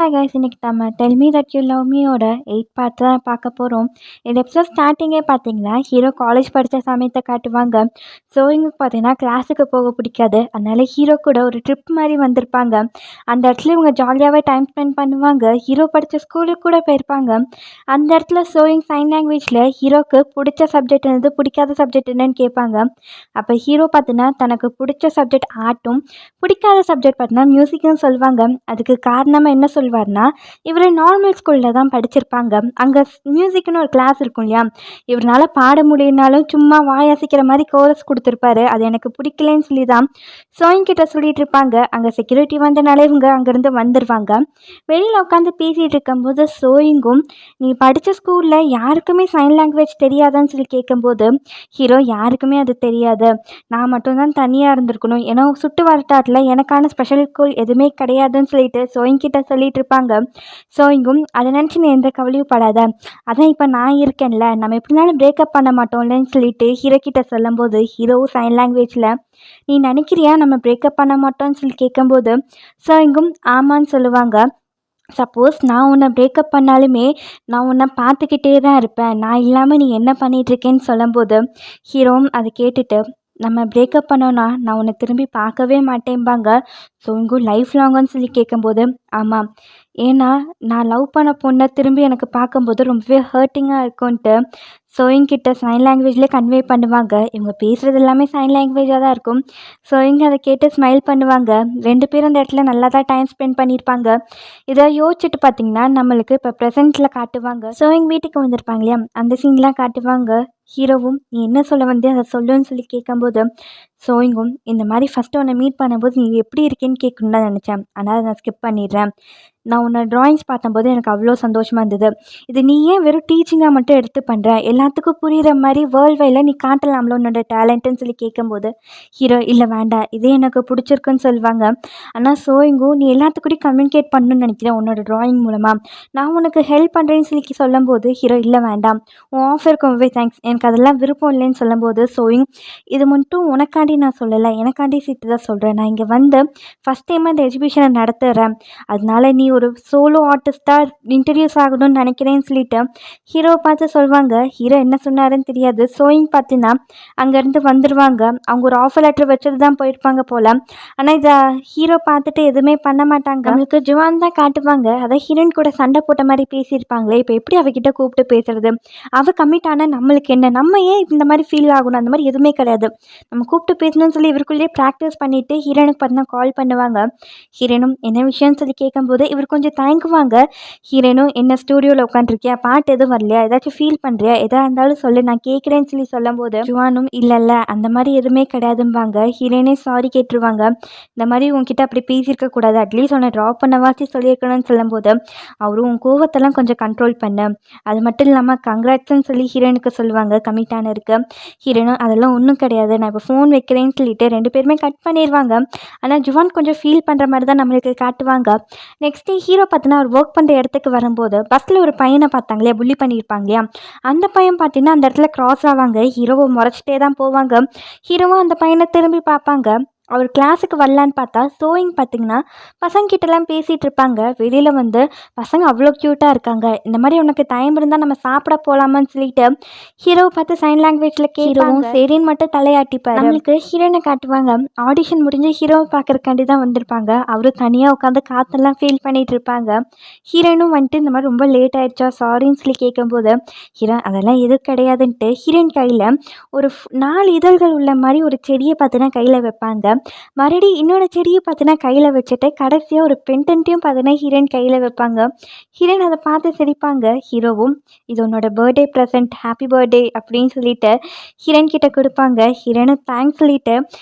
Hi guys, இன்னைக்கு நம்ம tell me that you love மீயோட 8 பார்ட் தான் பார்க்க போகிறோம். இந்த எபிசோட் ஸ்டார்டிங்கே பார்த்தீங்கன்னா ஹீரோ காலேஜ் படித்த சமயத்தை காட்டுவாங்க. ஸோ இங்கே பார்த்தீங்கன்னா கிளாஸுக்கு போக பிடிக்காது, அதனால ஹீரோ கூட ஒரு ட்ரிப் மாதிரி வந்திருப்பாங்க. அந்த இடத்துல இவங்க ஜாலியாகவே டைம் ஸ்பெண்ட் பண்ணுவாங்க. ஹீரோ படித்த ஸ்கூலுக்கு கூட போயிருப்பாங்க. அந்த இடத்துல சோயிங் சைன் லாங்குவேஜில் ஹீரோக்கு பிடிச்ச சப்ஜெக்ட் என்னது, பிடிக்காத சப்ஜெக்ட் என்னன்னு கேட்பாங்க. அப்போ ஹீரோ பார்த்தீங்கன்னா தனக்கு பிடிச்ச சப்ஜெக்ட் ஆர்ட்டும் பிடிக்காத சப்ஜெக்ட் பார்த்தீங்கன்னா மியூசிக்னு சொல்லுவாங்க. அதுக்கு காரணமாக என்ன சொல்வார்னா, இவர் நார்மல் ஸ்கூலில் தான் படிச்சிருப்பாங்க. அங்கே மியூசிக்னு ஒரு கிளாஸ் இருக்கும் இல்லையா, இவரால் பாட முடியினாலும் சும்மா வாயாசிக்கிற மாதிரி கோரஸ் கொடுத்துருப்பாரு. அது எனக்கு பிடிக்கலன்னு சொல்லி தான் சோயின்கிட்ட சொல்லிட்டு இருப்பாங்க. அங்கே செக்யூரிட்டி வந்தனாலே இவங்க அங்கேருந்து வந்துடுவாங்க. வெளியில் உட்காந்து பேசிகிட்டு இருக்கும்போது சோயிங்கும், நீ படித்த ஸ்கூலில் யாருக்குமே சைன் லாங்குவேஜ் தெரியாதான்னு சொல்லி கேட்கும்போது ஹீரோ, யாருக்குமே அது தெரியாது, நான் மட்டும்தான் தனியாக இருந்திருக்கணும், ஏன்னா சுட்டு வரட்டாட்டில் எனக்கான ஸ்பெஷல் ஸ்கூல் எதுவுமே கிடையாதுன்னு சொல்லிட்டு சோயிங்கிட்ட சொல்லிட்டு இருப்பாங்க. சோயிங்கும், அதை நினச்சி நீ எந்த கவலையும் படாத, அதான் இப்போ நான் இருக்கேன்ல, நம்ம எப்படினாலும் பிரேக்கப் பண்ண மாட்டோம்லன்னு சொல்லிட்டு ஹீரோ கிட்ட சொல்லும்போது ஹீரோவும் சைன் லாங்குவேஜில், நீ நினைக்கிறியா நம்ம பிரேக்கப் பண்ண மாட்டோம்னு சொல்லி கேட்கும்போது சோயிங்கும் ஆமான்னு சொல்லுவாங்க. சப்போஸ் நான் உன்னை பிரேக்கப் பண்ணாலுமே நான் உன்னை பார்த்துக்கிட்டே தான் இருப்பேன், நான் இல்லாமல் நீ என்ன பண்ணிகிட்ருக்கேன்னு சொல்லும்போது ஹீரோவும் அதை கேட்டுட்டு, நம்ம பிரேக்கப் பண்ணோன்னா நான் உன்னை திரும்பி பார்க்கவே மாட்டேன்பாங்க. ஸோ இங்கே லைஃப் லாங்குன்னு சொல்லி கேட்கும்போது ஆமாம், ஏன்னா நான் லவ் பண்ண பொண்ணை திரும்பி எனக்கு பார்க்கும்போது ரொம்பவே ஹர்ட்டிங்காக இருக்கும்ன்ட்டு சோயிங்கிட்ட சைன் லாங்குவேஜ்லேயே கன்வே பண்ணுவாங்க. இவங்க பேசுகிறது எல்லாமே சைன் லாங்குவேஜாக தான் இருக்கும். சோயிங்க அதை கேட்டு ஸ்மைல் பண்ணுவாங்க. 2 பேரும் அந்த இடத்துல நல்லா தான் டைம் ஸ்பெண்ட் பண்ணியிருப்பாங்க. இதை யோசிச்சுட்டு பார்த்தீங்கன்னா நம்மளுக்கு இப்போ ப்ரெசென்ட்டில் காட்டுவாங்க. சோயிங் வீட்டுக்கு வந்திருப்பாங்க இல்லையா, அந்த சீன்லாம் காட்டுவாங்க. ஹீரோவும், நீ என்ன சொல்ல வந்து அதை சொல்லுன்னு சொல்லி கேட்கும்போது சோயிங்கும், இந்த மாதிரி ஃபஸ்ட்டு உன்னை மீட் பண்ணும்போது நீ எப்படி இருக்கேன்னு கேட்கணுன்னு தான் நினச்சேன், ஆனால் அதை நான் ஸ்கிப் பண்ணிடுறேன். நான் உன்னை ட்ராயிங்ஸ் பார்த்தம்போது எனக்கு அவ்வளோ சந்தோஷமாக இருந்தது. இது நீ ஏன் வெறும் டீச்சிங்காக மட்டும் எடுத்து பண்ணுற, எல்லாத்துக்கும் புரிகிற மாதிரி வேர்ல்ட் வைடில் நீ காட்டலாம்ல உன்னோட டேலண்ட்டுன்னு சொல்லி கேட்கும்போது ஹீரோ, இல்லை வேண்டாம், இதே எனக்கு பிடிச்சிருக்குன்னு சொல்லுவாங்க. ஆனால் சோயிங்கும், நீ எல்லாத்துக்கூடயும் கம்யூனிகேட் பண்ணணும்னு நினைக்கிறேன் உன்னோட ட்ராயிங் மூலமாக, நான் உனக்கு ஹெல்ப் பண்ணுறேன்னு சொல்லி சொல்லும்போது ஹீரோ, இல்லை வேண்டாம், உன் ஆஃபருக்கு ரொம்பவே தேங்க்ஸ், எனக்கு அதெல்லாம் விருப்பம் இல்லைன்னு சொல்லும்போது சோயிங், இது மட்டும் உனக்காண்டி நான் சொல்லலை, எனக்காண்டி சீட்டு தான் சொல்கிறேன், நான் இங்கே வந்து ஃபஸ்ட் டைம் அந்த எக்ஸிபிஷனை நடத்துகிறேன், அதனால நீ ஒரு சோலோ ஆர்டிஸ்ட்டாக இன்ட்ரடியூஸ் ஆகணும்னு நினைக்கிறேன்னு சொல்லிட்டு ஹீரோவை பார்த்து சொல்லுவாங்க. ஹீரோ என்ன சொன்னாருன்னு தெரியாது. சோயிங் பார்த்தீங்கன்னா அங்கேருந்து வந்துடுவாங்க. அவங்க ஒரு ஆஃபர் லெட்டர் வச்சுட்டு தான் போயிருப்பாங்க போல். ஆனால் இதை ஹீரோ பார்த்துட்டு எதுவுமே பண்ண மாட்டாங்க. நம்மளுக்கு ஜுவான் தான் காட்டுவாங்க. அதை ஹீரோயின் கூட சண்டை போட்ட மாதிரி பேசியிருப்பாங்களே, இப்போ எப்படி அவகிட்ட கூப்பிட்டு பேசுறது, அவள் கமிட் ஆனால் நம்மளுக்கு என்ன, நம்ம ஏன் இந்த மாதிரி ஃபீல் ஆகணும், அந்த மாதிரி எதுவுமே கிடையாது, நம்ம கூப்பிட்டு பேசணும்னு சொல்லி இவருக்குள்ளேயே ப்ராக்டிஸ் பண்ணிவிட்டு ஹீரோனுக்கு பார்த்தீங்கன்னா கால் பண்ணுவாங்க. ஹீரோனும் என்ன விஷயம்னு சொல்லி கேட்கும்போது இவர் கொஞ்சம் தயங்குவாங்க. ஹீரோனும், என்ன ஸ்டூடியோவில் உட்காந்துருக்கியா, பாட்டு எதுவும் வரலையா, ஏதாச்சும் ஃபீல் பண்ணுறியா, எதாக இருந்தாலும் சொல்லு, நான் கேட்குறேன்னு சொல்லி சொல்லும்போது ஜுவானும், இல்லை அந்த மாதிரி எதுவுமே கிடையாதும்பாங்க. ஹீரோனே சாரி கேட்டுருவாங்க. இந்த மாதிரி உங்ககிட்ட அப்படி பேசியிருக்கக்கூடாது, அட்லீஸ்ட் உன்னை ட்ராப் பண்ணவாச்சு சொல்லியிருக்கணும்னு சொல்லும்போது அவரும், உன் கோவத்தெல்லாம் கொஞ்சம் கண்ட்ரோல் பண்ணு, அது மட்டும் இல்லாமல் கங்க்ராட்ஸ்ன்னு சொல்லி ஹீரோனுக்கு சொல்லுவாங்க கமிட்டான இருக்கு. ஹீரோனும், அதெல்லாம் ஒன்றும் கிடையாது, நான் இப்போ ஃபோன் வைக்கிறேன்னு சொல்லிட்டு 2 பேருமே கட் பண்ணிடுவாங்க. ஆனால் ஜுவான் கொஞ்சம் ஃபீல் பண்ணுற மாதிரி தான் நம்மளுக்கு காட்டுவாங்க. நெக்ஸ்ட் ஹீரோ பார்த்தீங்கன்னா அவர் ஒர்க் பண்ணுற இடத்துக்கு வரும்போது பஸ்ஸில் ஒரு பையனை பார்த்தாங்க இல்லையா, புள்ளி பண்ணியிருப்பாங்க இல்லையா, அந்த பையன் பார்த்தீங்கன்னா அந்த இடத்துல கிராஸ் ஆவாங்க. ஹீரோவை முறைச்சிட்டே தான் போவாங்க. ஹீரோவும் அந்த பையனை திரும்பி பார்ப்பாங்க. அவர் கிளாஸுக்கு வரலான்னு பார்த்தா சோயிங் பார்த்தீங்கன்னா பசங்கிட்டலாம் பேசிகிட்டு இருப்பாங்க. வெளியில் வந்து, பசங்க அவ்வளோ க்யூட்டாக இருக்காங்க, இந்த மாதிரி உனக்கு டைம் இருந்தால் நம்ம சாப்பிட போகலாமான்னு சொல்லிட்டு ஹீரோவை பார்த்து சைன் லாங்குவேஜில் கேட்கவும் சரின்னு மட்டும் தலையாட்டிப்பார். நம்மளுக்கு ஹீரோயினை காட்டுவாங்க. ஆடிஷன் முடிஞ்சு ஹீரோவை பார்க்குறக்காண்டி தான் வந்திருப்பாங்க. அவரும் தனியாக உட்காந்து காற்றெல்லாம் ஃபீல் பண்ணிகிட்டு இருப்பாங்க. ஹீரோயினும் வந்துட்டு இந்த மாதிரி ரொம்ப லேட் ஆகிடுச்சா சாரின்னு சொல்லி கேட்கும்போது ஹீரோ, அதெல்லாம் எதுவும் கிடையாதுன்ட்டு ஹீரோயின் கையில் ஒரு 4 இதழ்கள் உள்ள மாதிரி ஒரு செடியை பார்த்தீங்கன்னா கையில் வைப்பாங்க. மறுபடியும் இன்னொரு செடியை பார்த்தீங்கன்னா கையில் வச்சுட்டு கடைசியாக ஒரு பென்டென்ட்டையும் பார்த்தீங்கன்னா ஹீரோயின் கையில் வைப்பாங்க. ஹீரோயின் அதை பார்த்து சிரிப்பாங்க. ஹீரோவும், இது உன்னோட பர்த்டே ப்ரெசென்ட், ஹாப்பி பர்த்டே அப்படின்னு சொல்லிட்டு ஹீரோயின் கிட்ட கொடுப்பாங்க. ஹீரோயினும் தேங்க்ஸ் சொல்லிட்டு,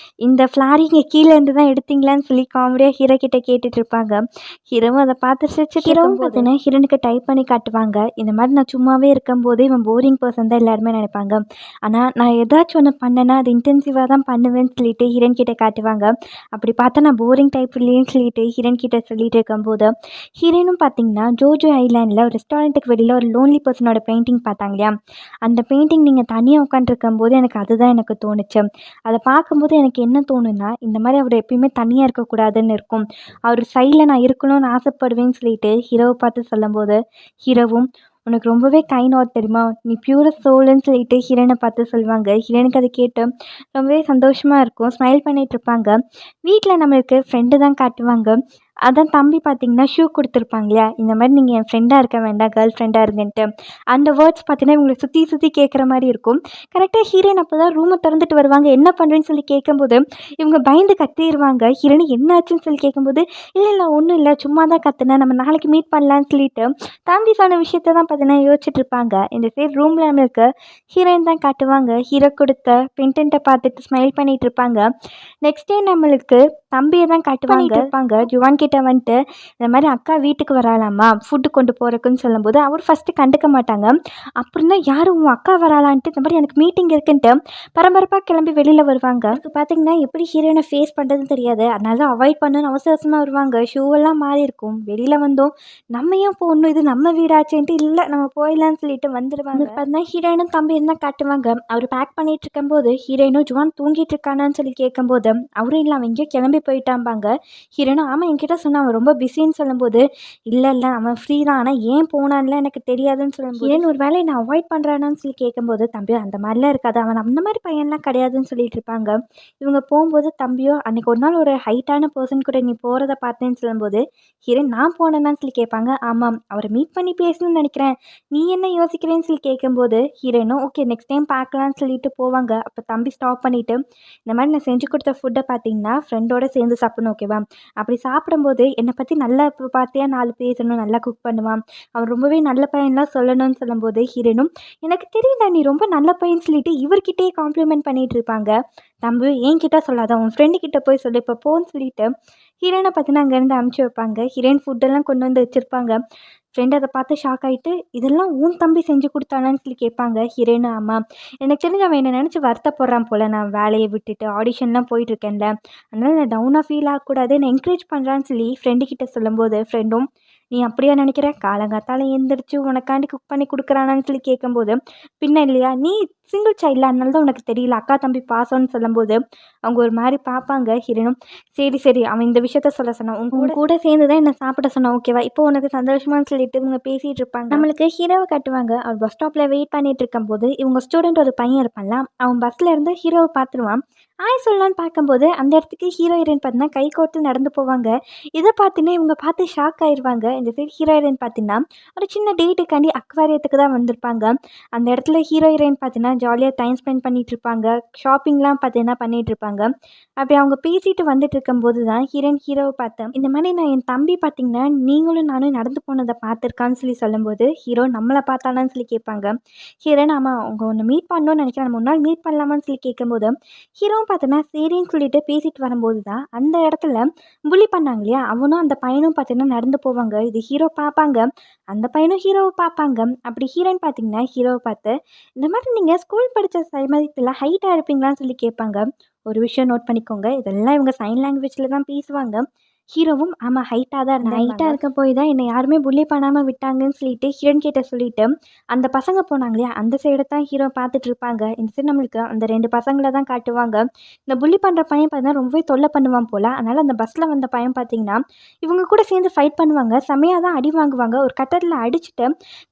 இந்த ஃப்ளார் இங்கே கீழே இருந்து தான் எடுத்தீங்களான்னு சொல்லி காமெடியாக ஹீரோ கிட்ட கேட்டுட்டு இருப்பாங்க. ஹீரோவும் அதை பார்த்து சிரிச்சுட்டு ஹீரோவும் பார்த்தீங்கன்னா ஹீரோனுக்கு டைப் பண்ணி காட்டுவாங்க. இந்த மாதிரி நான் சும்மாவே இருக்கும்போது இவன் போரிங் பர்சன் தான் எல்லாருமே நினைப்பாங்க, ஆனால் நான் ஏதாச்சும் ஒன்று பண்ணேன்னா அது இன்டென்சிவாக தான் பண்ணுவேன்னு சொல்லிட்டு ஹீரோயின் கிட்ட காட்டுவாங்க. காட்டுவாங்க. அப்படி பார்த்தா நான் போரிங் டைப் இல்லையேன்னு சொல்லிட்டு ஹீரோயின் கிட்ட சொல்லிட்டு இருக்கும்போது, ஹீரோயினும் பார்த்தீங்கன்னா ஜோஜோ ஐலாண்டில் ஒரு ரெஸ்டாரண்ட்டுக்கு வெளியில் ஒரு லோன்லி பர்சனோட பெயிண்டிங் பார்த்தாங்க இல்லையா, அந்த பெயிண்டிங் நீங்கள் தனியாக உட்காந்துருக்கும்போது எனக்கு அதுதான் எனக்கு தோணுச்சு. அதை பார்க்கும்போது எனக்கு என்ன தோணுன்னா, இந்த மாதிரி அவர் எப்பயுமே தனியாக இருக்கக்கூடாதுன்னு இருக்கும். அவர் சைடில் நான் இருக்கணும்னு ஆசைப்படுவேன்னு சொல்லிட்டு ஹீரோவை பார்த்து சொல்லும்போது, ஹீரோவும் உனக்கு ரொம்பவே கைண்ட் ஹார்ட் தெரியுமா, நீ பியூரஸ்ட் சோல்ன்னு சொல்லிட்டு ஹீரோயினை பார்த்து சொல்லுவாங்க. ஹீரோயினுக்கு அதை கேட்டு ரொம்பவே சந்தோஷமாக இருக்கும். ஸ்மைல் பண்ணிட்டு இருப்பாங்க. வீட்டில் நம்மளுக்கு ஃப்ரெண்டு தான் காட்டுவாங்க. அதான் தம்பி பார்த்தீங்கன்னா ஷூ கொடுத்துருப்பாங்க இல்லையா, இந்த மாதிரி நீங்கள் என் ஃப்ரெண்டாக இருக்க வேண்டாம், கேர்ள் ஃப்ரெண்டாக இருங்கன்ட்டு. அந்த வேர்ட்ஸ் பார்த்தீங்கன்னா இவங்களை சுற்றி சுற்றி கேட்குற மாதிரி இருக்கும். கரெக்டாக ஹீரோயின் அப்போ தான் ரூமை திறந்துட்டு வருவாங்க. என்ன பண்ணுறேன்னு சொல்லி கேட்கும்போது இவங்க பயந்து கத்திடுவாங்க. ஹீரோயின் என்ன ஆச்சுன்னு சொல்லி கேட்கும்போது, இல்லை இல்லை ஒன்றும் இல்லை, சும்மா தான் கத்துனேன், நம்ம நாளைக்கு மீட் பண்ணலான்னு சொல்லிட்டு தம்பி சொன்ன விஷயத்த தான் பார்த்தீங்கன்னா யோசிச்சுட்டு இருப்பாங்க. இந்த சைடு ரூமில் நம்மளுக்கு ஹீரோயின் தான் காட்டுவாங்க. ஹீரோ கொடுத்த பென்டென்ட்டை பார்த்துட்டு ஸ்மைல் பண்ணிட்டு இருப்பாங்க. நெக்ஸ்ட் டே நம்மளுக்கு தம்பியை தான் காட்டுவாங்க. இருப்பாங்க ஜுவான் கிட்ட வந்துட்டு இந்த மாதிரி அக்கா வீட்டுக்கு வராலாமா ஃபுட்டு கொண்டு போகிறக்குன்னு சொல்லும்போது அவர் ஃபஸ்ட்டு கண்டுக்க மாட்டாங்க. அப்புறம் தான் யாரும் உன் அக்கா வராலான்ட்டு இந்த மாதிரி எனக்கு மீட்டிங் இருக்குன்ட்டு பரபரப்பாக கிளம்பி வெளியில் வருவாங்க. அதுக்கு பார்த்தீங்கன்னா எப்படி ஹீரோயினை ஃபேஸ் பண்ணுறதுன்னு தெரியாது, அதனால தான் அவாய்ட் பண்ணணும்னு அவசர அவசரமாக வருவாங்க. ஷூவெல்லாம் மாறி இருக்கும். வெளியில் வந்தோம், நம்ம ஏன் போகணும், இது நம்ம வீடாச்சேன்ட்டு இல்லை நம்ம போயிடலான்னு சொல்லிட்டு வந்துடுவாங்க. பார்த்தீங்கன்னா ஹீரோயினும் தம்பி இருந்தால் காட்டுவாங்க. அவர் பேக் பண்ணிட்டு இருக்கும்போது ஹீரோயினும் ஜுவான் தூங்கிட்டு இருக்கானான்னு சொல்லி கேட்கும்போது அவரும் இல்லை அவன் எங்கேயோ கிளம்பி போயிட்டாம்பாங்க. ஹீரோயினும் ஆமாம் என்கிட்ட சொன்னான் அவன் ரொம்ப பிஸின்னு சொல்லும்போது, இல்லை இல்லை அவன் ஃப்ரீ தான், ஆனால் ஏன் போனான்லாம் எனக்கு தெரியாதுன்னு சொல்லும்போது, ஹீரோயின் ஒரு வேளை நான் அவாய்ட் பண்ணுறானான்னு சொல்லி கேட்கும்போது தம்பி அந்த மாதிரிலாம் இருக்காது, அவன் அந்த மாதிரி பையன்லாம் கிடையாதுன்னு சொல்லிட்டு இருப்பாங்க. இவங்க போகும்போது தம்பியோ அன்னைக்கு ஒரு நாள் ஒரு ஹைட்டான பர்சன் கூட நீ போகிறத பார்த்தேன்னு சொல்லும்போது ஹீரோயின் நான் போனேன்னான்னு சொல்லி கேட்பாங்க. ஆமாம் அவரை மீட் பண்ணி பேசணும்னு நினைக்கிறேன், நீ என்ன யோசிக்கிறேன்னு சொல்லி கேட்கும்போது ஹீரோயினும் ஓகே நெக்ஸ்ட் டைம் பார்க்கலான்னு சொல்லிட்டு போவாங்க. அப்போ தம்பி ஸ்டாப் பண்ணிவிட்டு இந்த மாதிரி நான் செஞ்சு கொடுத்த ஃபுட்டை பார்த்தீங்கன்னா ஃப்ரெண்டோட சேர்ந்து சாப்பிடணும் ஓகேவா, அப்படி சாப்பிடும்போது என்னை பற்றி நல்லா பார்த்தியா 4 பேசணும், நல்லா குக் பண்ணுவான், அவன் ரொம்பவே நல்ல பையன்லாம் சொல்லணும்னு சொல்லும்போது ஹீரோனும் எனக்கு தெரியல நீ ரொம்ப நல்ல பையன் சொல்லிட்டு இவர்கிட்டயே காம்ப்ளிமெண்ட் பண்ணிட்டு இருப்பாங்க. தம்பி என்கிட்ட சொல்லாத உன் ஃப்ரெண்டு கிட்ட போய் சொல்லு இப்போ போன்னு சொல்லிட்டு ஹீரோயினை பார்த்தீங்கன்னா அங்கேருந்து அமுச்சு வைப்பாங்க. ஹீரோயின் ஃபுட்டெல்லாம் கொண்டு வந்து வச்சுருப்பாங்க. ஃப்ரெண்டு அதை பார்த்து ஷாக் ஆகிட்டு இதெல்லாம் உன் தம்பி செஞ்சு கொடுத்தானான்னு சொல்லி கேட்பாங்க. ஹீரோயின் ஆமாம் எனக்கு தெரிஞ்சு அவன் என்னை நினச்சி வருத்தப்படுறான் போல், நான் வேலையை விட்டுட்டு ஆடிஷன்லாம் போயிட்டுருக்கேன்ல, அதனால் நான் டவுனாக ஃபீல் ஆகக்கூடாது என்னை என்கரேஜ் பண்ணுறான்னு சொல்லி ஃப்ரெண்டு கிட்ட சொல்லும்போது ஃப்ரெண்டும் நீ அப்படியா நினைக்கிற, காலங்காத்தால எழுந்திரிச்சு உனக்காண்டி குக் பண்ணி கொடுக்குறானான்னு சொல்லி கேட்கும்போது பின்ன இல்லையா நீ சிங்கிள் சைல்டில் அதனால தான் உனக்கு தெரியல அக்கா தம்பி பாசம்னு சொல்லும்போது அவங்க ஒரு மாதிரி பார்ப்பாங்க. ஹீரோனும் சரி சரி அவன் இந்த விஷயத்த சொல்ல சொன்னான், உங்க கூட சேர்ந்து தான் என்னை சாப்பிட சொன்னான் ஓகேவா, இப்போ உனக்கு சந்தோஷமானு சொல்லிட்டு இவங்க பேசிகிட்டு இருப்பாங்க. நம்மளுக்கு ஹீரோவை கட்டுவாங்க. அவர் பஸ் ஸ்டாப்பில் வெயிட் பண்ணிட்டு இருக்கும்போது இவங்க ஸ்டூடெண்ட் ஒரு பையன் இருப்பான்ல, அவன் பஸ்ஸில் இருந்து ஹீரோவை பார்த்துருவான். ஆய் சொல்லலான்னு பார்க்கும்போது அந்த இடத்துக்கு ஹீரோ ஹீரோயின் பார்த்தீங்கன்னா கை கோர்த்து நடந்து போவாங்க. இதை பார்த்துன்னே இவங்க பார்த்து ஷாக் ஆயிடுவாங்க. இந்த சைடு ஹீரோ ஹீரோயின் பார்த்தீங்கன்னா ஒரு சின்ன டேட்டுக்காண்டி அக்வாரியத்துக்கு தான் வந்திருப்பாங்க. அந்த இடத்துல ஹீரோ ஹீரோயின் பார்த்தீங்கன்னா ஜாலியாக டைம் ஸ்பெண்ட் பண்ணிட்டு இருப்பாங்க. ஷாப்பிங்லாம் பார்த்தீங்கன்னா பண்ணிட்டு இருப்பாங்க. அப்படி அவங்க பேசிட்டு வந்துட்டு இருக்கும்போது தான் ஹீரோயின் ஹீரோவை பார்த்தேன் இந்த மாதிரி நான் என் தம்பி பார்த்தீங்கன்னா நீங்களும் நானும் நடந்து போனதை பார்த்துருக்கான்னு சொல்லி சொல்லும்போது ஹீரோ நம்மளை பார்த்தானான்னு சொல்லி கேட்பாங்க. ஹீரோயின் ஆமாம் அவங்க ஒன்று மீட் பண்ணணும்னு நினைக்கிறேன், நம்ம ஒரு நாள் மீட் பண்ணலாமான்னு சொல்லி கேட்கும்போது ஹீரோவும் பார்த்தோன்னா சரின்னு சொல்லிட்டு பேசிட்டு வரும்போது தான் அந்த இடத்துல புலி பண்ணாங்க இல்லையா, அவனும் அந்த பையனும் பார்த்தீங்கன்னா நடந்து போவாங்க. இது ஹீரோ பார்ப்பாங்க, அந்த பையனும் ஹீரோவை பார்ப்பாங்க. அப்படி ஹீரோயின் பார்த்தீங்கன்னா ஹீரோவை பார்த்து இந்த மாதிரி நீங்கள் ஸ்கூல் படித்த சமயத்தில் ஹைட்டாக இருப்பீங்களான்னு சொல்லி கேட்பாங்க. ஒரு விஷயம் நோட் பண்ணிக்கோங்க, இதெல்லாம் இவங்க சைன் லாங்குவேஜில் தான் பேசுவாங்க. ஹீரோவும் ஆமாம் ஹைட்டாக தான் இருந்தேன், ஹைட்டாக இருக்க போய் தான் என்னை யாருமே புள்ளி பண்ணாமல் விட்டாங்கன்னு சொல்லிட்டு ஹீரோயின் கிட்ட சொல்லிட்டு அந்த பசங்க போனாங்க இல்லையா அந்த சைடை தான் ஹீரோ பார்த்துட்டு இருப்பாங்க. இந்த சைடு நம்மளுக்கு அந்த 2 பசங்களை தான் காட்டுவாங்க. இந்த புள்ளி பண்ணுற பையன் பார்த்தீங்கன்னா ரொம்பவே தொல்லை பண்ணுவான் போல், அதனால் அந்த பஸ்ஸில் வந்த பையன் பார்த்தீங்கன்னா இவங்க கூட சேர்ந்து ஃபைட் பண்ணுவாங்க. செமையாக தான் அடி வாங்குவாங்க. ஒரு கட்டத்தில் அடிச்சுட்டு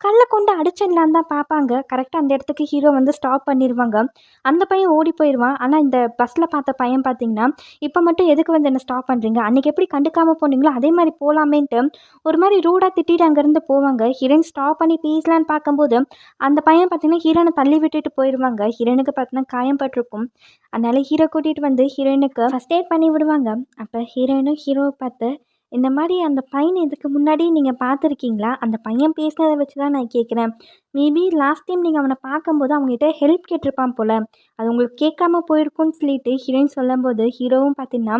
கல்லை கொண்டு அடிச்சிடலான்னு தான் பார்ப்பாங்க. கரெக்டாக அந்த இடத்துக்கு ஹீரோ வந்து ஸ்டாப் பண்ணிடுவாங்க. அந்த பையன் ஓடி போயிடுவான். ஆனால் இந்த பஸ்ஸில் பார்த்த பையன் பார்த்தீங்கன்னா இப்போ மட்டும் எதுக்கு வந்து என்ன ஸ்டாப் பண்ணுறீங்க, அன்றைக்கி எப்படி கண்டுக்காமல் போனீங்களோ அதே மாதிரி போகலாமேன்ட்டு ஒரு மாதிரி ரூடாக திட்டிட்டு அங்கேருந்து போவாங்க. ஹீரோயின் ஸ்டாப் பண்ணி பேசலான்னு பார்க்கும்போது அந்த பையன் பார்த்தீங்கன்னா ஹீரோனை தள்ளி விட்டுட்டு போயிடுவாங்க. ஹீரோயினுக்கு பார்த்தீங்கன்னா காயம் பட்டிருக்கும். அதனால ஹீரோ கூட்டிகிட்டு வந்து ஹீரோயினுக்கு ஃபஸ்ட் எய்ட் பண்ணி விடுவாங்க. அப்போ ஹீரோயினும் ஹீரோவை பார்த்து இந்த மாதிரி அந்த பையனை இதுக்கு முன்னாடி நீங்கள் பார்த்துருக்கீங்களா, அந்த பையன் பேசினதை வச்சு தான் நான் கேட்குறேன், மேபி லாஸ்ட் டைம் நீங்கள் அவனை பார்க்கும்போது அவங்ககிட்ட ஹெல்ப் கேட்டிருப்பான் போல், அது உங்களுக்கு கேட்காம போயிருக்கும்னு சொல்லிட்டு ஹீரோயின் சொல்லும்போது ஹீரோவும் பார்த்தீங்கன்னா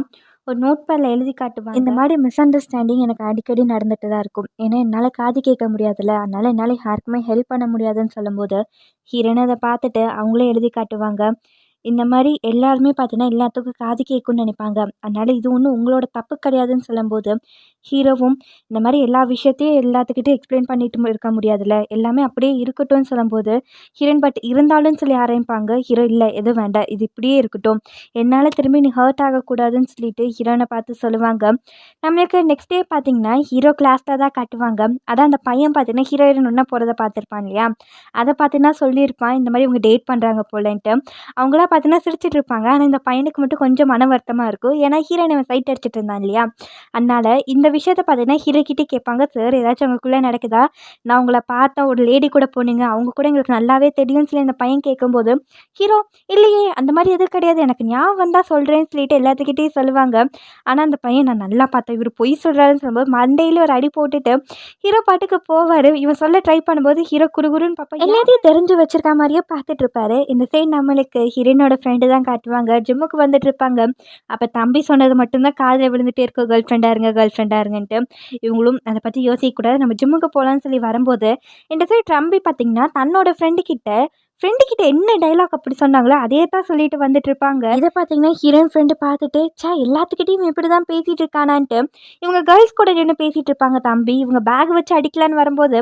ஒரு நோட் பேடில் எழுதி காட்டுவாங்க. இந்த மாதிரி மிஸ் அண்டர்ஸ்டாண்டிங் எனக்கு அடிக்கடி நடந்துட்டு தான் இருக்கும், ஏன்னா என்னால் காது கேட்க முடியாதுல்ல, அதனால் என்னால் யாருக்குமே ஹெல்ப் பண்ண முடியாதுன்னு சொல்லும்போது ஹீரோயின் அதை பார்த்துட்டு அவங்களே எழுதி காட்டுவாங்க. இந்த மாதிரி எல்லாருமே பார்த்தீங்கன்னா எல்லாத்துக்கும் காது கேட்கும்னு நினைப்பாங்க. அதனால இது ஒன்றும் உங்களோட தப்பு கிடையாதுன்னு சொல்லும்போது, ஹீரோவும் இந்த மாதிரி எல்லா விஷயத்தையும் எல்லாத்துக்கிட்டையும் எக்ஸ்பிளைன் பண்ணிட்டு இருக்க முடியாதுல்ல. எல்லாமே அப்படியே இருக்கட்டும்னு சொல்லும்போது, ஹீரோயின் பட் இருந்தாலும் சொல்லி ஆரம்பிப்பாங்க. ஹீரோ இல்ல எதுவும் வேண்டாம். இது இப்படியே இருக்கட்டும். என்னால திரும்பி நீ ஹர்ட் ஆகக்கூடாதுன்னு சொல்லிட்டு ஹீரோயின பார்த்து சொல்லுவாங்க. நம்மளுக்கு நெக்ஸ்ட் டே பார்த்தீங்கன்னா, ஹீரோ கிளாஸ்ல தான் காட்டுவாங்க. அதான் அந்த பையன் பார்த்தீங்கன்னா, ஹீரோயின் ஒண்ணா போறத பார்த்துருப்பான் இல்லையா? அத பார்த்தீங்கன்னா சொல்லியிருப்பான். இந்த மாதிரி இவங்க டேட் பண்றாங்க போலன்ட்டு. அவங்களாம் பார்த்தீங்கன்னா சிரிச்சுட்டு இருப்பாங்க. ஆனா இந்த பையனுக்கு மட்டும் கொஞ்சம் மன வருத்தமா இருக்கும். ஏன்னா ஹீரோயின இவன் சைட் அடிச்சுட்டு இருந்தான் இல்லையா? அதனால இந்த விஷயத்த பார்த்தீங்கன்னா ஹீரோ கிட்டயே கேட்பாங்க. சார் ஏதாச்சும் உங்களுக்குள்ள நடக்குதா? நான் உங்கள பார்த்தேன். ஒரு லேடி கூட போனீங்க. அவங்க கூட எங்களுக்கு நல்லாவே தெரியும்னு சொல்லி அந்த பையன் கேட்கும்போது, ஹீரோ இல்லையே அந்த மாதிரி எதுவும் கிடையாது. எனக்கு ஞாபகம் வந்தா சொல்றேன்னு சொல்லிட்டு எல்லாத்துக்கிட்டயும் சொல்லுவாங்க. ஆனா அந்த பையன் நான் நல்லா பார்த்தேன். இவரு பொய் சொல்றாருன்னு சொல்லும்போது மண்டையில ஒரு அடி போட்டுட்டு ஹீரோ பாட்டுக்கு போவாரு. இவன் சொல்ல ட்ரை பண்ணும்போது ஹீரோ குறுகுறுன்னு பார்ப்பான். எல்லாத்தையும் தெரிஞ்சு வச்சிருக்க மாதிரியே பார்த்துட்டு இருப்பாரு. இந்த சைடு நம்மளுக்கு ஹீரோயினோட ஃப்ரெண்டு தான் காட்டுவாங்க. ஜிம்முக்கு வந்துட்டு இருப்பாங்க. அப்ப தம்பி சொன்னது மட்டும் தான் காதுல விழுந்துட்டே இருக்கும். கேர்ள் ஃப்ரெண்டா இருங்க, கேர்ள் ஃப்ரெண்டா இருங்கன்ட்டு. இவங்களும் அத பத்தி யோசிக்கக்கூடாது. நம்ம ஜிம்முக்கு போலான்னு சொல்லி வரும்போது, இந்த சைடு தம்பி பார்த்தீங்கன்னா, தன்னோட ஃப்ரெண்டு கிட்ட என்ன டயலாக் அப்படி சொன்னாங்களோ, அதே தான் சொல்லிட்டு வந்துட்டு இருப்பாங்க. இத பார்த்தீங்கன்னா, ஹீரோயின் ஃப்ரெண்டு பார்த்துட்டு, ச்சே எல்லாத்துக்கிட்டயும் இப்படி தான் பேசிட்டு இருக்கானான்ட்டு, இவங்க கேர்ள்ஸ் கூட நின்னு பேசிட்டு இருப்பாங்க தம்பி. இவங்க பேக் வச்சு அடிக்கலான்னு வரும்போது,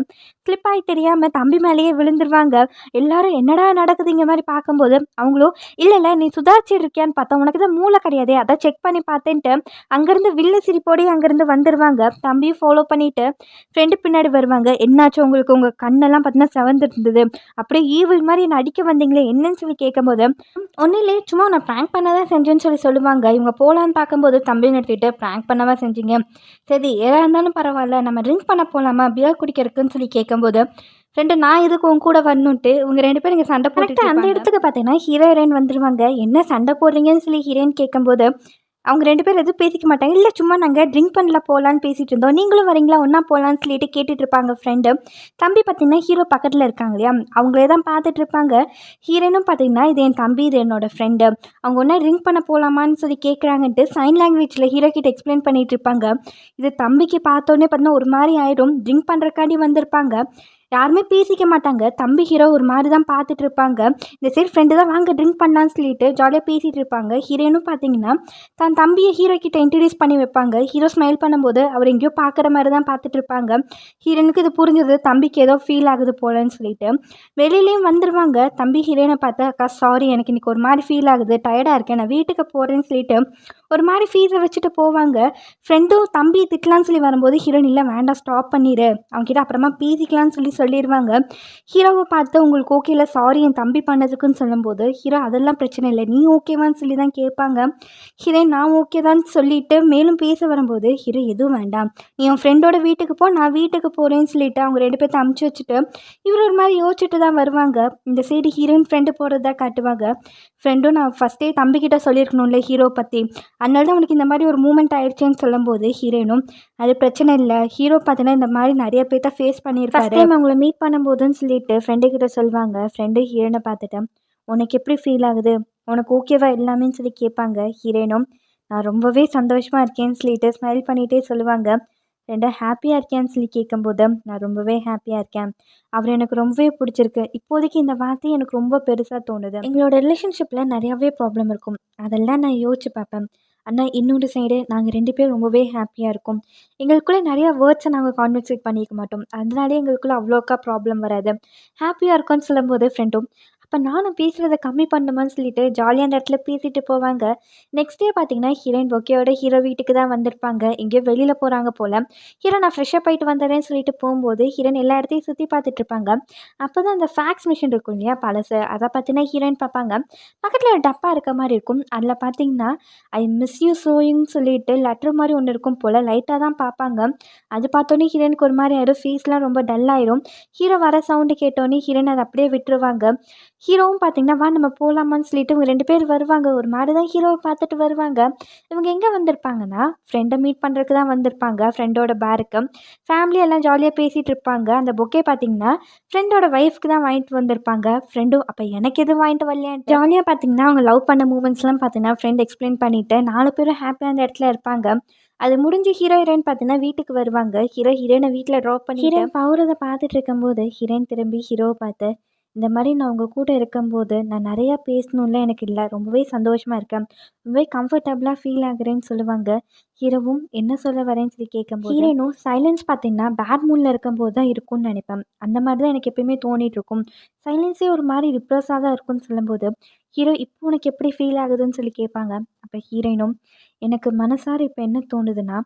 ஸ்லிப் ஆயி தெரியாம தம்பி மேலேயே விழுந்துருவாங்க. எல்லாரும் என்னடா நடக்குதுங்கிற மாரி பார்க்கும்போது, அவங்களும் இல்ல நீ சுதாரிச்சு இருக்கியான்னு பார்த்தா, உனக்கு தான் மூளை கிடையாதே, அதான் செக் பண்ணி பார்த்தேன்ட்டு, அங்கேருந்து வில்லு சிரிப்போடயே அங்கேருந்து வந்துருவாங்க. தம்பியும் ஃபாலோ பண்ணிட்டு, ஃப்ரெண்டு பின்னாடி வருவாங்க. என்னாச்சு உங்களுக்கு? உங்க கண்ணெல்லாம் பார்த்தீங்கன்னா செவந்திருந்தது. அப்படியே ஈவில் மாரி என்ன அடிக்க வந்தீங்களே என்னன்னு சொல்லி கேட்கும்போது, ஒன்றும் இல்லையே சும்மா நான் ப்ராங்க் பண்ண தான் செஞ்சேன்னு சொல்லி சொல்லுவாங்க. இவங்க போகலான்னு பார்க்கும்போது தம்பியை நிறுத்திட்டு ப்ராங்க் பண்ணவா செஞ்சீங்க? சரி எதா இருந்தாலும் பரவாயில்ல நம்ம ட்ரிங்க் பண்ண போகலாமா? பியர் குடிக்கிறதுக்குன்னு சொல்லி கேட்கும்போது, ஃப்ரெண்டு நான் எதுக்கு உன் கூட வரணுன்ட்டு இவங்க 2 பேரும் இங்கே சண்டை போட்டுட்டு அந்த இடத்துக்கு பார்த்தீங்கன்னா ஹீரோ ஹீரோயின் வந்துருவாங்க. என்ன சண்டை போடுறீங்கன்னு சொல்லி ஹீரோயின் கேட்கும்போது, அவங்க 2 பேரும் எதுவும் பேசிக்க மாட்டாங்க. இல்ல சும்மா நாங்க ட்ரிங்க் பண்ணல போலான்னு பேசிட்டு இருந்தோம். நீங்களும் வரீங்களா? ஒண்ணா போலான்னு சொல்லிட்டு கேட்டுட்டு இருப்பாங்க ஃப்ரெண்டு. தம்பி பார்த்தீங்கன்னா, ஹீரோ பக்கத்துல இருக்காங்க இல்லையா? அவங்களே தான் பார்த்துட்டு இருப்பாங்க. ஹீரோயினும் பார்த்தீங்கன்னா, இது என் தம்பி, இது என்னோட ஃப்ரெண்டு. அவங்க ஒண்ணா ட்ரிங்க் பண்ண போலாமான்னு சொல்லி கேட்குறாங்கன்ட்டு சைன் லாங்குவேஜ்ல ஹீரோ கிட்ட எக்ஸ்பிளைன் பண்ணிட்டு இருப்பாங்க. இது தம்பிக்கு பார்த்தோன்னே பார்த்தீங்கன்னா, ஒரு மாரி ஆயிடும். ட்ரிங்க் பண்றதுக்காண்டி வந்திருப்பாங்க. யாருமே பேசிக்க மாட்டாங்க. தம்பி ஹீரோ ஒரு மாரி தான் பார்த்துட்டு இருப்பாங்க. இந்த சைடு ஃப்ரெண்டு தான் வாங்க ட்ரிங்க் பண்ணலான்னு சொல்லிட்டு ஜாலியா பேசிட்டு இருப்பாங்க. ஹீரோயினும் பார்த்தீங்கன்னா தன் தம்பிய ஹீரோ கிட்ட இன்ட்ரடியூஸ் பண்ணி வைப்பாங்க. ஹீரோ ஸ்மைல் பண்ணும்போது, அவர் எங்கேயோ பார்க்குற மாரி தான் பார்த்துட்டு இருப்பாங்க. ஹீரோயினுக்கு இது புரிஞ்சது. தம்பிக்கு ஏதோ ஃபீல் ஆகுது போலன்னு சொல்லிட்டு. வெளியிலயும் வந்துருவாங்க. தம்பி ஹீரோயின பார்த்து, "அக்கா சாரி எனக்கு இன்னைக்கு ஒரு மாரி ஃபீல் ஆகுது. டயர்டா இருக்கேன். நான் வீட்டுக்கு போறேன்னு" சொல்லிட்டு ஒரு மாரி ஃபீஸ வச்சுட்டு போவாங்க. ஃப்ரெண்டும் தம்பிய திட்டலான்னு சொல்லி வரும்போது, ஹீரோயின் "இல்ல வேண்டாம் ஸ்டாப் பண்ணிரு. அவன்கிட்ட அப்புறமா பேசிக்கலான்னு" சொல்லிருவாங்க. ஹீரோவ பார்த்து, "உங்களுக்கு ஓகே இல்ல சாரி என் தம்பி பண்ணதுக்குன்னு" சொல்லும்போது, ஹீரோ "அதெல்லாம் பிரச்சனை இல்ல. நீ ஓகேவான்னு" சொல்லி தான் கேட்பாங்க. ஹீரோயின் நான் ஓகே தான் சொல்லிட்டு மேலும் பேச வரும்போது, ஹீரோ எதுவும் வேண்டாம். நீ உன் ஃப்ரெண்டோட வீட்டுக்கு போ, நான் வீட்டுக்கு போறேன்னு சொல்லிட்டு அவங்க 2 பேத்த அனுப்பிச்சு வச்சுட்டு, இவரு ஒரு மாரி யோசிச்சுட்டு தான் வருவாங்க. இந்த சைடு ஹீரோயின் ஃப்ரெண்டு போறதா காட்டுவாங்க. ஃப்ரெண்டும் நான் ஃபர்ஸ்ட்டே தம்பிக்கிட்ட சொல்லியிருக்கணும்ல ஹீரோ பத்தி. அதனால தான் உனக்கு இந்த மாரி ஒரு மூமெண்ட் ஆயிடுச்சேன்னு சொல்லும்போது, ஹீரோயினும் அது பிரச்சனை இல்ல. ஹீரோ பார்த்தீங்கன்னா இந்த மாரி நெறைய பேத்த ஃபேஸ் பண்ணியிருப்பாரு. ஃபர்ஸ்ட் டைம் அவங்கள மீட் பண்ணும்போதுன்னு சொல்லிட்டு ஃப்ரெண்டு கிட்ட சொல்வாங்க. ஃப்ரெண்டு ஹீரோயின பார்த்துட்டு, "உனக்கு எப்படி ஃபீல் ஆகுது? உனக்கு ஓகேவா எல்லாமேன்னு?" சொல்லி கேட்பாங்க. ஹீரோயினும், "நான் ரொம்பவே சந்தோஷமா இருக்கேன்னு" சொல்லிட்டு ஸ்மைல் பண்ணிட்டே சொல்லுவாங்க. ஃப்ரெண்டு ஹேப்பியா இருக்கியான்னு சொல்லி கேட்கும்போது, "நான் ரொம்பவே ஹேப்பியா இருக்கேன். அவர எனக்கு ரொம்பவே பிடிச்சிருக்கு." இப்போதைக்கு இந்த வார்த்தை எனக்கு ரொம்ப பெருசா தோணுது. எங்களோட ரிலேஷன்ஷிப்ல நெறையாவே ப்ராப்ளம் இருக்கும். அதெல்லாம் நான் யோசிச்சு பார்ப்பேன். ஆனா இன்னொரு சைடு நாங்க 2 பேரும் ரொம்பவே ஹேப்பியா இருக்கோம். எங்களுக்குள்ள நெறைய வேர்ட்ஸ நாங்க கான்வர்சேட் பண்ணிக்க மாட்டோம். அதனாலயே எங்களுக்குள்ள அவ்வளோக்கா ப்ராப்ளம் வராது. ஹேப்பியா இருக்கோன்னு சொல்லும்போது ஃப்ரெண்டும், அப்ப நானும் பேசுறத கம்மி பண்ணணுமான்னு சொல்லிட்டு ஜாலியா அந்த இடத்துல பேசிட்டு போவாங்க. நெக்ஸ்ட் டே பார்த்தீங்கன்னா, ஹீரோயின் பொக்கேயோட ஹீரோ வீட்டுக்கு தான் வந்திருப்பாங்க. எங்கேயோ வெளியில போறாங்க போல. ஹீரோ நான் ஃப்ரெஷ்அப் ஆயிட்டு வந்துடுறேன்னு சொல்லிட்டு போம்போது, ஹீரோயின் எல்லா இடத்தையும் சுத்தி பார்த்துட்டு இருப்பாங்க. அப்பதான் அந்த ஃபேக்ஸ் மிஷின் இருக்கும் இல்லையா? பழசு. அத பார்த்தீங்கன்னா ஹீரோயின் பார்ப்பாங்க. பக்கத்துல ஒரு டப்பா இருக்க மாரி இருக்கும். அதில பார்த்தீங்கன்னா, ஐ மிஸ் யூ சோயிங்ன்னு சொல்லிட்டு லெட்டர் மாரி ஒண்ணு இருக்கும் போல. லைட்டா தான் பார்ப்பாங்க. அது பார்த்தோனே ஹீரோயினுக்கு ஒரு மாரி ஆயிரும். ஃபேஸ்லாம் ரொம்ப டல் ஆயிரும். ஹீரோ வர சவுண்ட் கேட்டோனே ஹீரோயின் அத அப்படியே விட்டுருவாங்க. ஹீரோவும் பார்த்தீங்கன்னா, "வா நம்ம போலாமான்னு" சொல்லிட்டு இவங்க 2 பேர் வருவாங்க. ஒரு மாரி தான் ஹீரோவ பார்த்துட்டு வருவாங்க. இவங்க எங்க வந்திருப்பாங்கன்னா, ஃப்ரெண்ட மீட் பண்றதுக்கு தான் வந்திருப்பாங்க. ஃப்ரெண்டோட பேருக்கு. ஃபேமிலியா எல்லாம் ஜாலியா பேசிட்டு இருப்பாங்க. அந்த பொக்கே பார்த்தீங்கன்னா, ஃப்ரெண்டோட ஒய்ஃப்க்கு தான் வாங்கிட்டு வந்திருப்பாங்க. ஃப்ரெண்டும் அப்ப எனக்கு எதுவும் வாங்கிட்டு வரலையான்ட்டு ஜாலியா பார்த்தீங்கன்னா, அவங்க லவ் பண்ண மூமெண்ட்ஸ்லாம் பார்த்தீங்கன்னா, ஃப்ரெண்ட் எக்ஸ்பிளைன் பண்ணிட்டு 4 பேரும் ஹேப்பியா அந்த இடத்துல இருப்பாங்க. அது முடிஞ்சு ஹீரோ, ஹீரோயின் பார்த்தீங்கன்னா, வீட்டுக்கு வருவாங்க. ஹீரோ ஹீரோயின வீட்ல ட்ராப் பண்ணிட்டு ஹீரோயின் போறத பார்த்துட்டு இருக்கும்போது, ஹீரோயின் திரும்பி ஹீரோவ பார்த்து, இந்த மாதிரி நான் உங்கள் கூட இருக்கும்போது நான் நிறையா பேசணும்ல எனக்கு இல்லை, ரொம்பவே சந்தோஷமாக இருக்கேன், ரொம்பவே கம்ஃபர்டபுளாக ஃபீல் ஆகுறேன்னு சொல்லுவாங்க. ஹீரோவும் என்ன சொல்ல வரேன்னு சொல்லி கேட்கும்போது, ஹீரோயினும் சைலன்ஸ் பார்த்தீங்கன்னா பேட் மூடில் இருக்கும்போது தான் இருக்கும்னு நினைப்பேன். அந்த மாதிரி தான் எனக்கு எப்பயுமே தோணிட்டு இருக்கும். சைலன்ஸே ஒரு மாதிரி ரிப்ரஸாக தான் இருக்கும்னு சொல்லும்போது, ஹீரோ இப்போ உனக்கு எப்படி ஃபீல் ஆகுதுன்னு சொல்லி கேட்பாங்க. அப்போ ஹீரோயினும், எனக்கு மனசார இப்போ என்ன தோணுதுன்னா,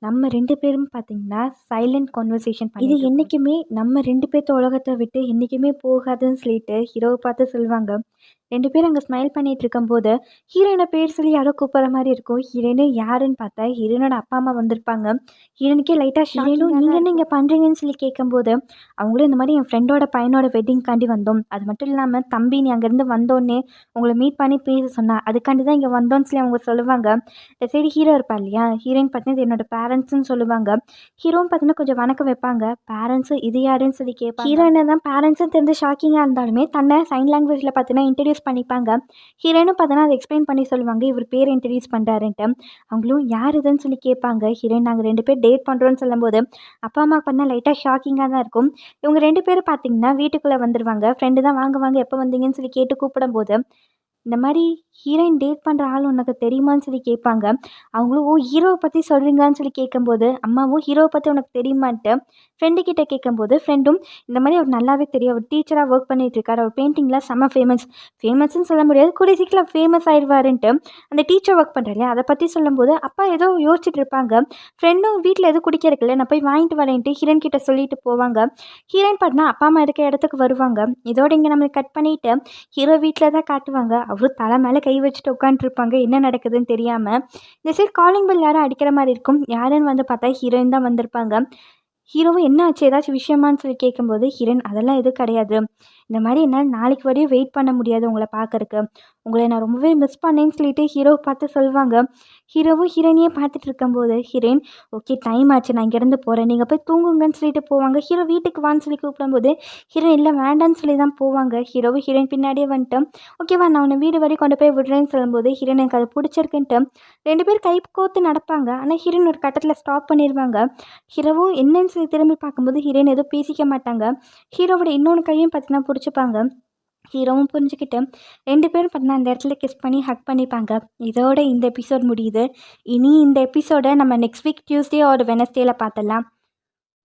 நம்ம 2 பேரும் பார்த்தீங்கன்னா, சைலண்ட் கான்வர்சேஷன் இது என்றைக்குமே நம்ம 2 பேத்து உலகத்த விட்டு என்றைக்குமே போகாதுன்னு சொல்லிட்டு ஹீரோவ பார்த்து சொல்லுவாங்க. 2 பேரும் அங்கே ஸ்மைல் பண்ணிட்டு இருக்கும்போது, ஹீரோயின பேர் சொல்லி யாரோ கூப்பிட்ற மாரி இருக்கும். ஹீரோயினு யாருன்னு பார்த்தா, ஹீரோயினோட அப்பா, அம்மா வந்திருப்பாங்க. ஹீரோயினுக்கே லைட்டா ஷாக்கிங்காக தான் நீங்க என்ன இங்கே பண்ணுறீங்கன்னு சொல்லி கேட்கும்போது, அவங்களும் இந்த மாதிரி என் ஃப்ரெண்டோட பையனோட வெட்டிங்க்காண்டி வந்தோம். அது மட்டும் இல்லாம தம்பி நீ அங்கேருந்து வந்தோன்னே உங்கள மீட் பண்ணி பேச சொன்னா, அதுக்காண்டி தான் இங்கே வந்தோன்னு சொல்லி அவங்க சொல்லுவாங்க. இந்த சைடு ஹீரோ இருப்பா இல்லையா? ஹீரோயின் பார்த்தீங்கன்னா, இது என்னோட பேரண்ட்ஸ்ன்னு சொல்லுவாங்க. ஹீரோவும் பார்த்தீங்கன்னா, கொஞ்சம் வணக்கம் வைப்பாங்க. பேரண்ட்ஸு இது யாருன்னு சொல்லி கேட்பாங்க. ஹீரோயின் தான் பேரண்ட்ஸ்ன்னு தெரிஞ்சு ஷாக்கிங்காக இருந்தாலுமே, தன்னை சைன் லாங்குவேஜில் பார்த்தீங்கன்னா இன்ட்ரடியூஸ் பண்ணிப்பாங்க. ஹீரோயினும் பார்த்தீங்கன்னா, அதை எக்ஸ்பிளைன் பண்ணி சொல்லுவாங்க. இவர் பேர் இன்ட்ரடியூஸ் பண்ணுறாருன்ட்டு. அவங்களும் யார் இதுன்னு சொல்லி கேட்பாங்க. ஹீரோயின் நாங்கள் 2 பேர் டேட் பண்ணுறோன்னு சொல்லும்போது, அப்பா அம்மாவுக்கு பார்த்தீங்கன்னா லைட்டாக ஷாக்கிங்காக தான் இருக்கும். இவங்க 2 பேரும் பார்த்தீங்கன்னா, வீட்டுக்குள்ளே வந்துருவாங்க. ஃப்ரெண்டு தான் வாங்க வாங்க எப்போ வந்தீங்கன்னு சொல்லி கேட்டு கூப்பிடும்போது, இந்த மாரி ஹீரோயின் டேட் பண்ணுற ஆள் உனக்கு தெரியுமான்னு சொல்லி கேட்பாங்க. அவங்களும் ஓ ஹீரோவ பற்றி சொல்கிறீங்களான்னு சொல்லி கேட்கும்போது, அம்மாவும் ஹீரோவ பற்றி உனக்கு தெரியுமான்ட்டு ஃப்ரெண்டு கிட்ட கேட்கும்போது, ஃப்ரெண்டும் இந்த மாரி அவர் நல்லாவே தெரியும். அவர் டீச்சராக ஒர்க் பண்ணிகிட்ருக்காரு. அவர் பெயிண்டிங்கில் செம்ம ஃபேமஸ். ஃபேமஸ்ன்னு சொல்ல முடியாது. கூடிய சீக்கிரம் ஃபேமஸ் ஆயிடுவாருன்ட்டு அந்த டீச்சர் ஒர்க் பண்ணுறாரு இல்லையா? அதை பற்றி சொல்லும்போது, அப்பா ஏதோ யோசிச்சுட்டு இருப்பாங்க. ஃப்ரெண்டும் வீட்டில் எதுவும் குடிக்கிறதுக்குல்ல, நான் போய் வாங்கிட்டு வரேன்ட்டு ஹீரோயின் கிட்ட சொல்லிட்டு போவாங்க. ஹீரோயின் பார்த்தீங்கன்னா, அப்பா அம்மா இருக்க இடத்துக்கு வருவாங்க. இதோட இங்கே நம்மளுக்கு கட் பண்ணிவிட்டு ஹீரோ வீட்டில் தான் காட்டுவாங்க. அவரும் தலை மேலே கை வச்சுட்டு உட்காந்துருப்பாங்க. என்ன நடக்குதுன்னு தெரியாமல். இந்த சைடு காலிங் பெல் யாரும் அடிக்கிற மாதிரி இருக்கும். யாருன்னு வந்து பார்த்தா ஹீரோயின் தான் வந்திருப்பாங்க. ஹீரோவும் என்ன ஆச்சு ஏதாச்சும் விஷயமான்னு சொல்லி கேட்கும்போது, ஹீரோயின் அதெல்லாம் எதுவும் கிடையாது. இந்த மாதிரி என்னால் நாளைக்கு வரையும் வெயிட் பண்ண முடியாது உங்களை பார்க்கறக்கு. உங்களை நான் ரொம்பவே மிஸ் பண்ணேன்னு சொல்லிட்டு ஹீரோவை பார்த்து சொல்லுவாங்க. ஹீரோவும் ஹீரோயினையே பார்த்துட்டு இருக்கும்போது, ஹீரோயின் ஓகே டைம் ஆச்சு நான் இங்கேருந்து போகிறேன், நீங்கள் போய் தூங்குங்கன்னு சொல்லிட்டு போவாங்க. ஹீரோ வீட்டுக்கு வான்னு சொல்லி கூப்பிடும்போது, ஹீரோயின் இல்லை வேண்டான்னு சொல்லி தான் போவாங்க. ஹீரோவும் ஹீரோயின் பின்னாடியே வந்துட்டு, ஓகேவா நான் உன்னை வீடு வரைக்கும் கொண்டு போய் விடுறேன்னு சொல்லும்போது, ஹீரோயின் எனக்கு அது பிடிச்சிருக்குன்ட்டு 2 பேர் கை கோர்த்து நடப்பாங்க. ஆனால் ஹீரோயின் ஒரு கட்டத்தில் ஸ்டாப் பண்ணிடுவாங்க. ஹீரோவும் என்னன்னு சொல்லி திரும்பி பார்க்கும்போது, ஹீரோயின் எதுவும் பேசிக்க மாட்டாங்க. ஹீரோவோட இன்னொன்று கையும் பார்த்தீங்கன்னா பிடிச்சிப்பாங்க. ஹீரோவும் புரிஞ்சுக்கிட்டு 2 பேரும் பார்த்தீங்கன்னா அந்த இடத்துல கிஸ் பண்ணி ஹக் பண்ணிப்பாங்க. இதோட இந்த எபிசோட் முடியுது. இனி இந்த எபிசோட நம்ம நெக்ஸ்ட் வீக் டியூஸ்டே ஆர் வெனஸ்டேல பார்த்துடலாம்.